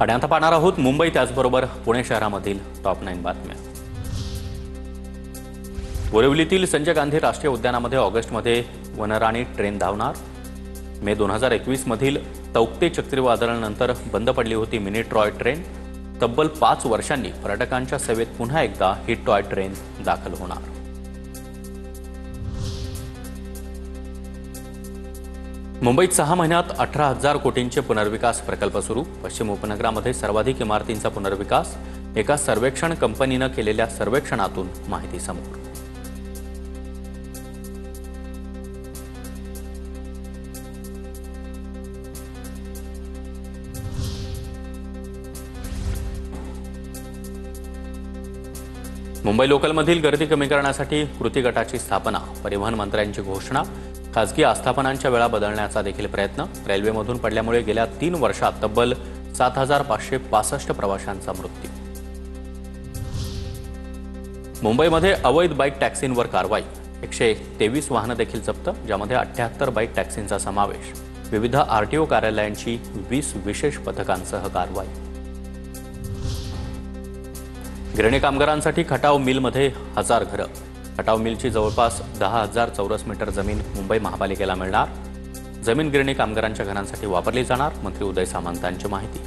आणि आता पाहणार आहोत मुंबई त्याचबरोबर पुणे शहरामधील टॉप 9 बातम्या। बोरिवलीतील संजय गांधी राष्ट्रीय उद्यानामध्ये ऑगस्टमध्ये वनराणी ट्रेन धावणार। मे 2021 मधील तौक्ते चक्रीवादळानंतर बंद पडली होती मिनी टॉय ट्रेन। तब्बल 5 वर्षांनी पर्यटकांच्या सेवेत पुन्हा एकदा ही टॉय ट्रेन दाखल होणार। मुंबईत 6 महिन्यात 18,000 कोटींचे पुनर्विकास प्रकल्प सुरू। पश्चिम उपनगरामध्ये सर्वाधिक इमारतींचा पुनर्विकास। एका सर्वेक्षण कंपनीने केलेल्या सर्वेक्षणातून माहिती समोर। मुंबई लोकलमधील गर्दी कमी करण्यासाठी कृती गटाची स्थापना। परिवहन मंत्र्यांची घोषणा। खासगी आस्थापनांच्या वेळा बदलण्याचा देखील प्रयत्न। रेल्वेमधून पडल्यामुळे गेल्या 3 वर्षात तब्बल 7,565 प्रवाशांचा मृत्यू। मुंबईमध्ये अवैध बाईक टॅक्सींवर कारवाई। 123 वाहनं देखील जप्त, ज्यामध्ये 78 बाईक टॅक्सींचा समावेश। विविध आरटीओ कार्यालयांची 20 विशेष पथकांसह कारवाई। गिरणी कामगारांसाठी खटाव मिलमध्ये 1000 घरं। खटाव मिलची जवळपास 10,000 चौरस मीटर जमीन मुंबई महापालिकेला मिळणार। जमीन गिरणी कामगारांच्या घरांसाठी वापरली जाणार। मंत्री उदय सामंतांची माहिती।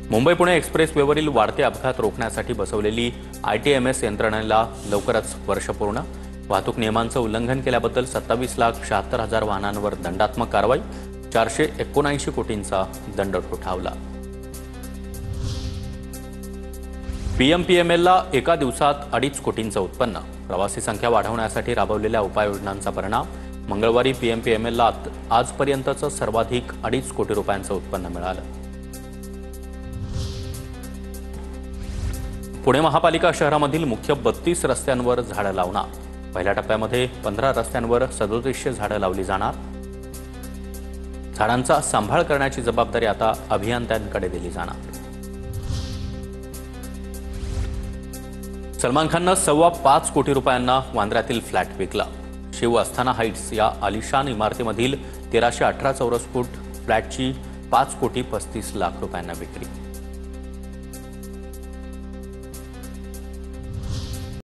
मुंबई पुणे एक्सप्रेसवेवरील वाढते अपघात रोखण्यासाठी बसवलेली ITMS यंत्रणेला लवकरच वर्ष पूर्ण। वाहतूक नियमांचं उल्लंघन केल्याबद्दल 27,76,000 वाहनांवर दंडात्मक कारवाई। 479 कोटींचा दंड ठोठावला। PMPMLला एका दिवसात 2.5 कोटींचं उत्पन्न। प्रवासी संख्या वाढवण्यासाठी राबवलेल्या उपाययोजनांचा परिणाम। मंगळवारी PMPMLला आजपर्यंतचं सर्वाधिक 2.5 कोटी रुपयांचं उत्पन्न मिळालं। पुणे महापालिका शहरामधील मुख्य 32 रस्त्यांवर झाडं लावणार। पहिल्या टप्प्यामध्ये 15 रस्त्यांवर 3700 झाडं लावली जाणार। झाडांचा सांभाळ करण्याची जबाबदारी आता अभियंत्यांकडे दिली जाणार। सलमान खाननं 5.25 कोटी रुपयांना वांद्र्यातील फ्लॅट विकला। शिव अस्थाना हाईट्स या आलिशान इमारतीमधील 1318 चौरस फूट फ्लॅटची 5 कोटी 35 लाख रुपयांना विक्री।